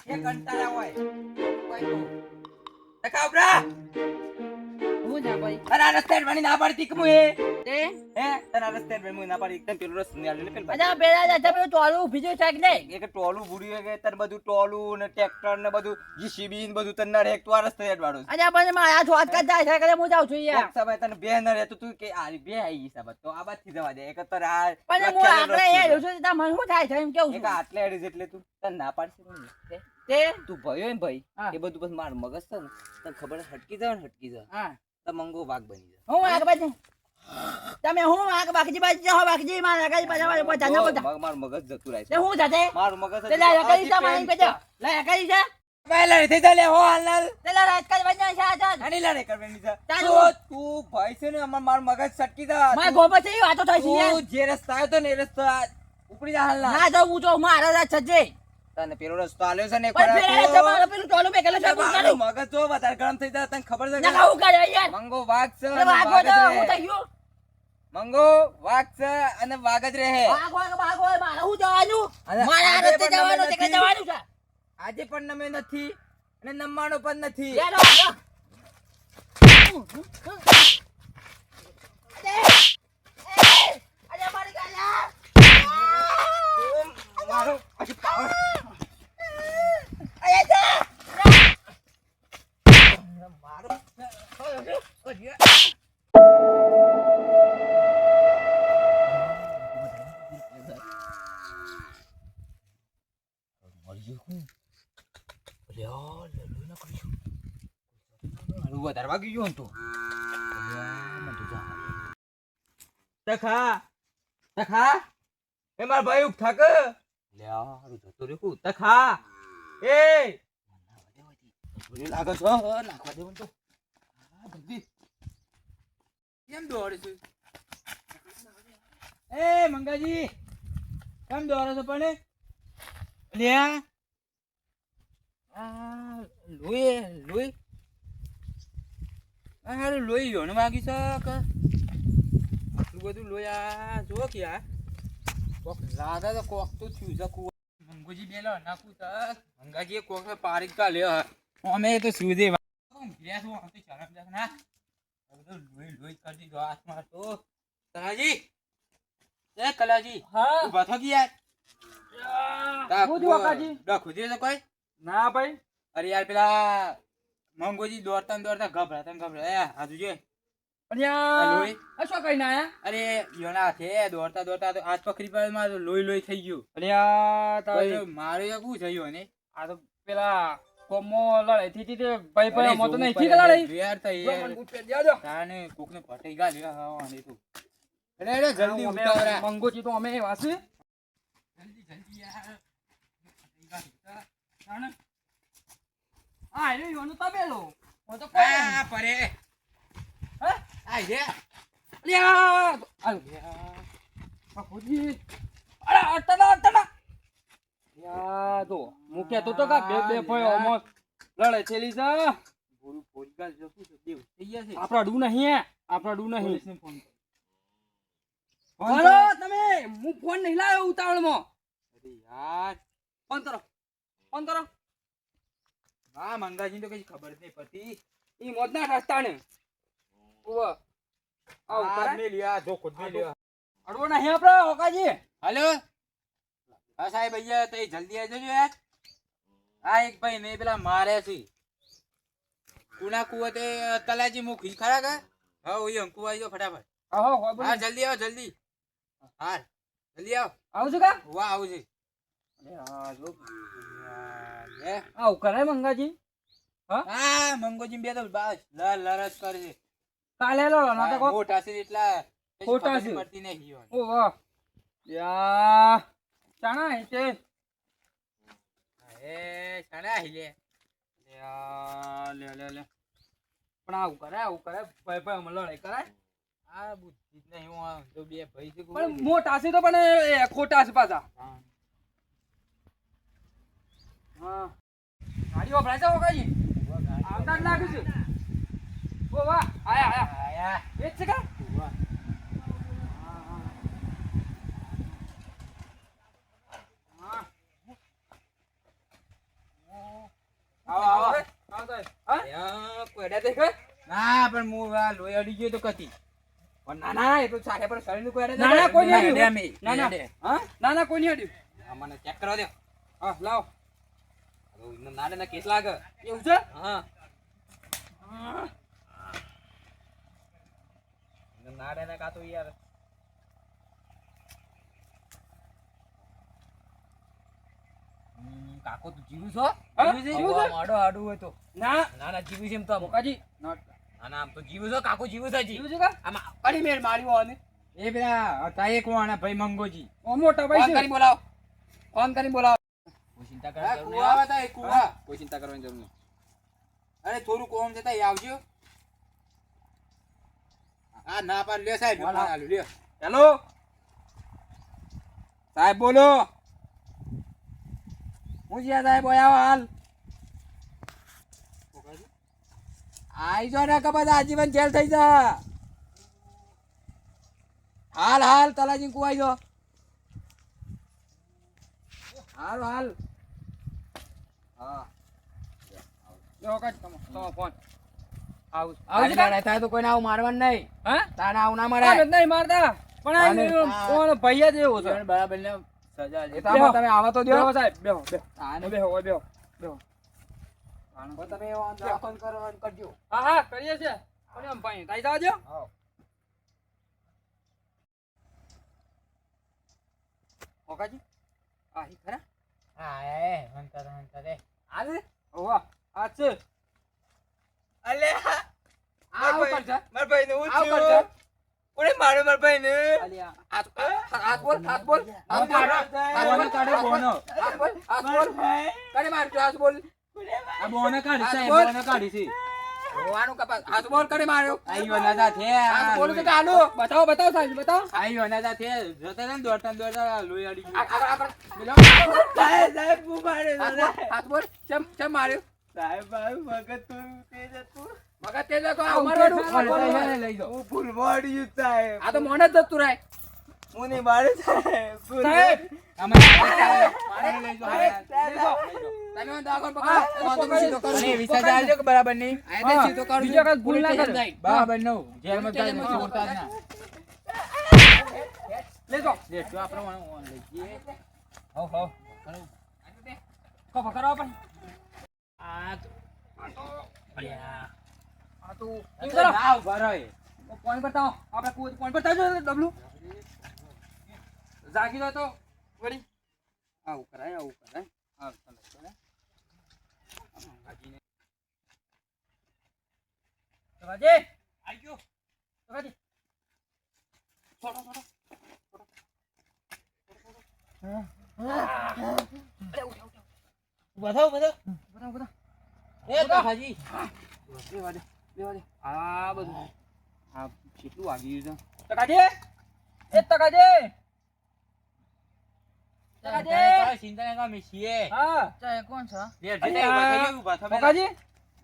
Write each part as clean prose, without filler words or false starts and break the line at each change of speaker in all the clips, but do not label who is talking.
એ કંટાળા હોય કોઈ તો તકાવરા
હું જા ભાઈ
અરે આ રસ્તે બની ના પાડતી કે મુએ
તે
હે તને આ રસ્તે બની ના પાડી એકદમ પેલો રસ્તો ને આલે પેલ
અજા પેલા જા તમે ટોલું ઊભી જો છે કે નહીં
એક ટોલું બુડ્યું કે તને બધું ટોલું ને ટ્રેક્ટર ને બધું જીસીબી ને બધું તને એક તો આ રસ્તે જ વાળો
અજા પણ મારા શોર્ટકટ જાય છે એટલે હું જાઉં છું યાર
સમય તને બે ન રહેતો તું કે આ બે આવી સાબત તો આ બાજથી જવા દે એક તો આ
પણ હું આપણે યાર જોશું તા મને શું થાય છે એમ કેવું
એક
છું
આટલે અડી એટલે તું તને ના પાડશે ને
તે
તું ભયો એમ ભાઈ
હા.
એ બધું બસ માર મગજ છે ને તને ખબર છે, હટકી જાવ ને હટકી જાવ
હા
તો મંગો વાઘ બની જાય
હું આગ બાજુ તમે હું આગ બાકજી બાજુ જાઓ બાકજી મારા આગળ પાછા પાછા ના બોલતા
મારું મગજ જતું રહે
તે
છે
હું જાતે
મારું મગજ
તે લા કરી જા મને કહેજો લા કરી જા
પહેલા થઈ ચાલે હો હાલ
તે લા રાત કરી વજન છે આ
આની લાડે કરવાની છે
ચાલુ.
તું ભાઈ છે ને મારું મગજ સટકી જા
મારા ગોપા છે એ વાતો થાય છે યાર
તું જે રસ્તા આવ્યો તો ને એ રસ્તા ઉપડી જા હાલ
ના તો હું તો મારો રાત છે
તને પેલો રસ્તો આલ્યો છે ને એક
પણ
વાર
પેલા તમારો પેલું ટોલું મેકેલો છે
મારું મગજ જો વધારે ગરમ થઈ જાય તને ખબર છે
ના
કે
ખાવું કરે યાર
મંગો વાઘ છે
અરે
અને
વાગો
વાઘ
તો
જ
હું
રહે.
થઈ ગયો
મંગો વાઘ છે અને વાઘ જ રહે
ભાગો મારે હું જવાનું
અરે
મારા
આજે
રસ્તે
પણ
જવાનું છે કે
નથી.
જવાનું છે
આજે પણ નમે નથી અને નમવાનો પણ નથી
યાર અરે મારી ગાલા
મારો આજે પાવર
અરે જા
મારો વધારે વાગી ગયો તો તખા તખા એ માર ભાઈ ઉઠ થાક લે હારું જતો રે કુ તખા એ મને લાગે છે નાખવા દેવું તો હા જલ્દી કેમ દોડે છે એ મંગાજી કેમ દોડે છે પણ લે આ લોહી અરે લોહી યો ને વાગી શક આટલું બધું લોહી આ જો કે આ કોક લાગે તો કોક તો થયું છે કુ મંગોજી બેલો નાખું તક મંગાજી કોક પારી કા લ્યો અમે તો સુધે ગયા છું આમ તો શરમ જાક ના બધું લોહી કરી દીધો હાથમાં તો કલાજી એ કલાજી
હા
ઉભા થો યાર
હું જોવા કાજી
ડખું દે તો કોઈ
ના ભાઈ
અરે યાર પેલા મંગોજી દોડતા ને દોડતા ગભરાતા હાજુ જો લોહી
આ શું કઈ ના આયા
અરે યોના હાથે દોડતા દોડતા તો હાથ પકડી પડે મારો લોહી થઈ ગયું
અલ્યા
મારે શું થયું ને
આ તો પેલા કોમો લડાઈ થઈ હતી તે ભાઈ ભાઈ મો તો નહીં થી લડાઈ
યાર થઈ
જાજો
તાને કોકને પટાઈ ગાલ્યો હા ને તું અરે જલ્દી ઉતાવરા
મંગોજી તો અમે વાસી
જલ્દી યાર
આ રે યોનું તબેલો હું તો
આ પરે
હે
આઈ રે
અલ્યા અલ્યા બાપુજી અરે અટના યા તો મુકે તો કા બે બે ભાઈ ઓમોસ લડાઈ થેલી છે
પૂરું ફોડી ગાલ જતું છે દેવ થઈ ગયા છે
આપડા ડૂ નહીં આપડા ડૂ નહીં
પોલીસને ફોન
બોલો તમે હું ફોન નહીં લાવ્યો ઉતાવળમાં
અરે યાર
ફોન કરો
હા મંગાજી તો કઈ ખબર જ નહીં પડતી
ઈ મોદના રસ્તા ને ઓવા આવ
આ
કરે
મે લ્યા જોકો મે લ્યા
અડવો નહીં આપડે ઓકાજી
हेलो હા સાહેબ ભૈયા તો જલ્દી આવજો યાર આ એક ભાઈ ને પેલા મારે છે કુના કુવતે તલાજી મુખી ખરા કા હા ઓય અંકુ આવી જાઓ ફટાફટ
આહો હોય
હા જલ્દી આવો જલ્દી હા જલ્દી આવો
આવ છું કા
વાહ આવું છે
અરે હા જો
હે
આવ કરે મંગાજી
હા મંગોજી બે તો બસ લરસ કરે છે
કાલે લો ના તો કો
મોટા છે એટલા
ખોટા
ખબર
છે.
પડતી નહીં
ઓ વાહ યા ચાણા ઈતે
એ સણા हिले
લે પણ આવું કરે ભાઈ ભાઈ અમે લડાઈ કરાય
આ બુદ્ધિ જ નહીં હું તો બે ભાઈ છે
પણ મોટા છે તો પણ એ ખોટા છે પાછા હા ગાડી વપરાય છે ઓકાજી આવતા જ લાગે છે ઓ વાહ આયા
આયા
એ જ છે કા હા સાહેબ હા
યા કોયડા દેખાય ના પણ હું આ લોહી અડી ગયો તો કતી પણ ના ના એ તો ચાલે પણ શરીર નું કોયડા
ના ના કોઈ નહીં
અડ્યા
અડ્યું.
મેં.
ના ના
અડ્યા.
હા ના ના કોઈ નહીં અડ્યું.
આ મને ચેક કરવા દો
હા લાવો
હવે એમને નાડે ના કેસ લાગે
એવું છે
હા
હા.
એમને નાડે ના કાતો યાર કાકો તું જીવું છો
હા?
જીવું છે?
જીવું છે?
આડો આડું હોય તો
ના
ના ના જીવું છે એમ તો
મોકાજી ના
ના ના આમ તો જીવું છો કાકો જીવું છે જી
જીવું છે કા
આમાં
અરે મેર માર્યો આને
એ પેલા હતા એક વાણા ભાઈ મંગોજી
ઓ મોટા ભાઈ
ફોન
છે
કરી બોલાવો
ફોન કરીને બોલાવો
કોઈ ચિંતા કરવાની જરૂર નહીં. હા? હા, કોઈ ચિંતા કરવાની જરૂર નહીં અરે થોડું કોમ જતા એ આવજો હા ના પાડ લે સાહેબ
હાલ, હાલ.
હાલ, લે હેલો સાહેબ બોલો હું જ્યાં સાહેબ આવો હાલ આઈ જો ને કે બધા આજીવન જેલ થઈ જા હાલ હાલ તલાજી કુવાઈ જો હાલ હાલ હા
લો કાજ તમારો ફોન આવું
આવું થાય તો કોઈને આવું મારવાનું નહીં
હા
તાને આવું ના
આ
મળે
નહીં મારતા પણ આ
આને-
એનો કોણ ભૈયા જ એવો છે
બરાબર ને સજા છે
બેહો.
તમે આવા તો દો
બેહો સાહેબ બેહો બેહો
આને
બેહો ઓય બેહો બેહો
તો તમે એવો દાખલ કરવાનું કરજો
હા હા કરીએ છે પણ એમ ભાઈ તાઈ જાવ જો
હા
ઓકાજી આ હી ખરા
હા એ હંતર
આલે ઓવા આ છે
અલે
આ ઉપર છે
માર ભાઈ ને
આ ઉપર છે
કોને માર્યો માર ભાઈ ને
અલ્યા હાથ બોલ હાથ બોલ
બોનો કાઢે બોનો
હાથ બોલ કને મારજો હાથ બોલ
આ બોનો કાઢી છે
બોલ.
બોનો કાઢી છે
ઓવાનું કપાસ હાથ બોલ કને માર્યો
આયો ના સાથે
હાથ બોલ કે આલો બતાવો બતાવો સાહેબ બતાવો
આયો ના સાથે જતા ને દોડતા લોહી અડી ગયું
આગળ બોલો
સાહેબ હું મારે
હાથ બોલ ચમ માર્યો
સાહેબ મગજ તો તેજ હતું
મગજ તેજ કો મારવાનું
અરે લઈ દો હું ભૂલ વાડ્યું સાહેબ
આ તો મોને જ જતું રાય
હું નહીં મારે સાહેબ
સાહેબ
તમે લઈ જાઓ
તમે મને દાખલ પકડો સીધો કરો
અને વિસા જાજો કે બરાબર નહીં
આ તે સીધો કરો બીજો કઈ ભૂલ ના કરે
બરાબર નો જેલમાં જાય ને છોડતા જ ના
લેજો
લે તો આપણે ઓન લઈ જઈએ
હો હો કો પકડો પણ
આ તો અલ્યા
આ તો
કેમ કરો ના ઉભા રહો
ફોન બતાવો આપણે કોઈ ફોન બતાવજો ડબલું જાગી દો તો વળી આવું કરાય હા ચાલો ચાલો સવાજી આઈ ગયો સવાજી છોડો બતાવો
એ કાકાજી
લેવા દે આ બધું આ કેટલું વાગી ગયું છે ટકાજી એ ટકાજી
તારે ચિંતા ના કર મિસીએ
હા
ચાય કોણ છે
લે જતે ઉભા થઈ ઉભા થા
ટકાજી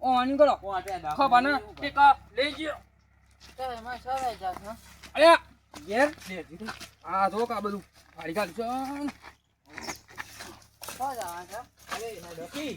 ઓ આની કરો
કો આટે દા
ખબર ને ટીક લઈ ગયો
ચાય માં સવાઈ જાશો
અરે ઘેર લે આ જો કા બધું ફાડી કાઢ છે
કો જવા છે
અરે ડોકી